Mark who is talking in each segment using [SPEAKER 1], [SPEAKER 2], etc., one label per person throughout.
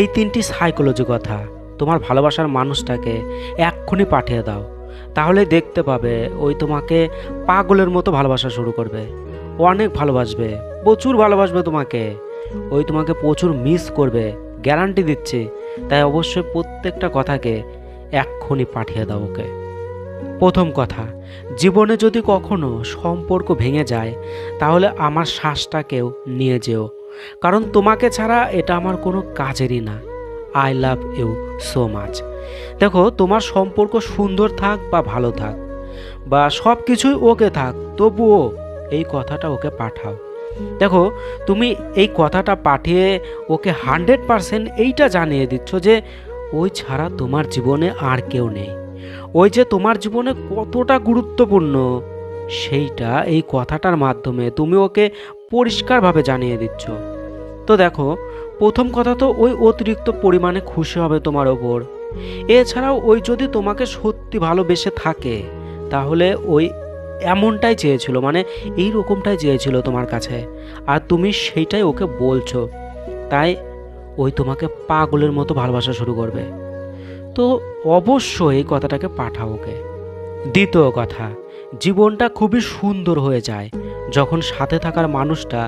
[SPEAKER 1] এই ৩টি সাইকোলজি কথা তোমার ভালোবাসার মানুষটাকে এক্ষুনি পাঠিয়ে দাও। তাহলে দেখতে পাবে ওই তোমাকে পাগলের মতো ভালোবাসা শুরু করবে, অনেক ভালোবাসবে, প্রচুর ভালোবাসবে তোমাকে, ওই তোমাকে প্রচুর মিস করবে, গ্যারান্টি দিচ্ছি। তাই অবশ্যই প্রত্যেকটা কথাকে এক্ষুনি পাঠিয়ে দাও ওকে। প্রথম কথা, জীবনে যদি কখনো সম্পর্ক ভেঙে যায় তাহলে আমার শ্বাসটাকেও নিয়ে যেও, কারণ তোমাকে ছাড়া এটা আমার কোনো কাজেরই না। I love you so much. দেখো, তোমার সম্পর্ক সুন্দর থাক বা ভালো থাক বা সব কিছুই ওকে থাক, তবুও এই কথাটা ওকে পাঠাও। দেখো, তুমি এই কথাটা পাঠিয়ে ওকে 100% এইটা জানিয়ে দিচ্ছ যে ওই ছাড়া তোমার জীবনে আর কেউ নেই, ওই যে তোমার জীবনে কতটা গুরুত্বপূর্ণ সেইটা এই কথাটার মাধ্যমে তুমি ওকে পরিষ্কারভাবে জানিয়ে দিচ্ছ। তো দেখো, প্রথম কথা তো ওই অতিরিক্ত পরিমাণে খুশি হবে তোমার ওপর। এছাড়াও ওই যদি তোমাকে সত্যি ভালোবেসে থাকে তাহলে ওই এমনটাই চেয়েছিল, মানে এই রকমটাই চেয়েছিল তোমার কাছে, আর তুমি সেইটাই ওকে বলছো। তাই ওই তোমাকে পাগলের মতো ভালোবাসা শুরু করবে। তো অবশ্যই এই কথাটাকে পাঠাও ওকে। দ্বিতীয় কথা, জীবনটা খুবই সুন্দর হয়ে যায় যখন সাথে থাকার মানুষটা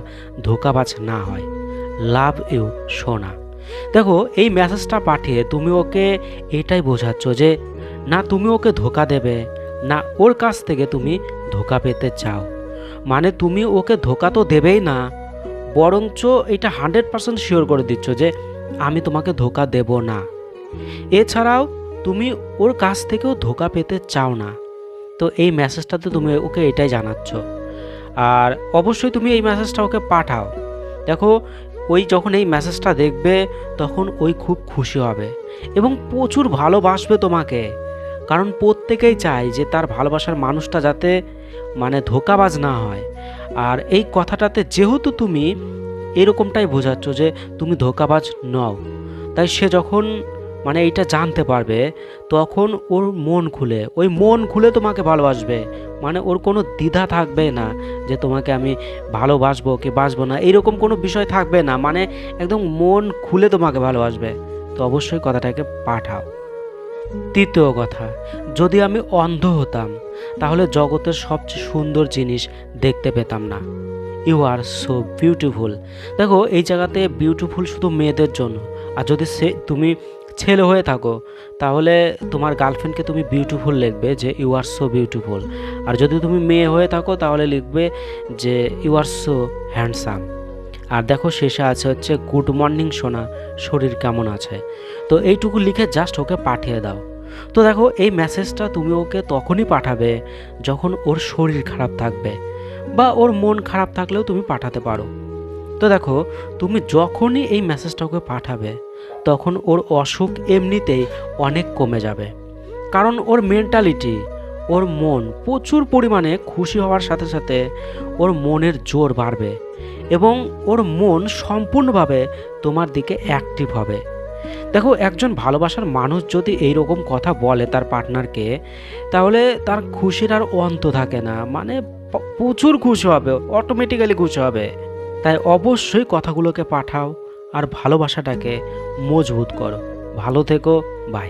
[SPEAKER 1] ধোঁকাবাজ না হয়। লাভ ইউ সোনা। দেখো, এই মেসেজটা পাঠিয়ে তুমি ওকে এটাই বোঝাচ্ছ যে না তুমি ওকে ধোঁকা দেবে, না ওর কাছ থেকে তুমি ধোঁকা পেতে চাও। মানে তুমি ওকে ধোঁকা তো দেবেই না, বরঞ্চ এটা 100% শিওর করে দিচ্ছ যে আমি তোমাকে ধোঁকা দেব না। এছাড়াও তুমি ওর কাছ থেকেও ধোঁকা পেতে চাও না। তো এই মেসেজটাতে তুমি ওকে এটাই জানাচ্ছ। আর অবশ্যই তুমি এই মেসেজটা ওকে পাঠাও। দেখো, ওই যখন এই মেসেজটা দেখবে তখন ওই খুব খুশি হবে এবং প্রচুর ভালোবাসবে তোমাকে, কারণ প্রত্যেকেই চায় যে তার ভালোবাসার মানুষটা যাতে মানে ধোঁকাবাজ না হয়। আর এই কথাটাতে যেহেতু তুমি এরকমটাই বোঝাচ্ছ যে তুমি ধোঁকাবাজ নও, তাই সে যখন মানে এইটা জানতে পারবে তখন ওর মন খুলে তোমাকে ভালোবাসবে। মানে ওর কোনো দ্বিধা থাকবে না যে তোমাকে আমি ভালোবাসবো কি বাসবো না, এইরকম কোনো বিষয় থাকবে না, মানে একদম মন খুলে তোমাকে ভালোবাসবে। তো অবশ্যই কথাটাকে পাঠাও। তৃতীয় কথা, যদি আমি অন্ধ হতাম তাহলে জগতের সবচেয়ে সুন্দর জিনিস দেখতে পেতাম না। You are so beautiful. দেখো, এই জায়গাতে বিউটিফুল শুধু মেয়েদের জন্য। আর যদি তুমি ছেলে হয়ে থাকো তাহলে তোমার গার্লফ্রেন্ডকে তুমি বিউটিফুল লিখবে যে ইউ আর সো বিউটিফুল। আর যদি তুমি মেয়ে হয়ে থাকো তাহলে লিখবে যে ইউ আর সো হ্যান্ডসাম। আর দেখো, শেষে আছে হচ্ছে গুড মর্নিং সোনা, শরীর কেমন আছে। তো এইটুকু লিখে জাস্ট ওকে পাঠিয়ে দাও। তো দেখো, এই মেসেজটা তুমি ওকে তখনই পাঠাবে যখন ওর শরীর খারাপ থাকবে, বা ওর মন খারাপ থাকলেও তুমি পাঠাতে পারো। তো দেখো, তুমি যখনই এই মেসেজটা ওকে পাঠাবে তখন ওর অসুখ এমনিতেই অনেক কমে যাবে, কারণ ওর মেন্টালিটি, ওর মন প্রচুর পরিমাণে খুশি হওয়ার সাথে সাথে ওর মনের জোর বাড়বে এবং ওর মন সম্পূর্ণভাবে তোমার দিকে অ্যাক্টিভ হবে। দেখো, একজন ভালোবাসার মানুষ যদি এই রকম কথা বলে তার পার্টনারকে, তাহলে তার খুশির আর অন্ত থাকে না, মানে প্রচুর খুশি হবে, অটোমেটিক্যালি খুশি হবে। তাই অবশ্যই কথাগুলোকে পাঠাও আর ভালোবাসাটাকে মজবুত করো। ভালো থেকো, বাই।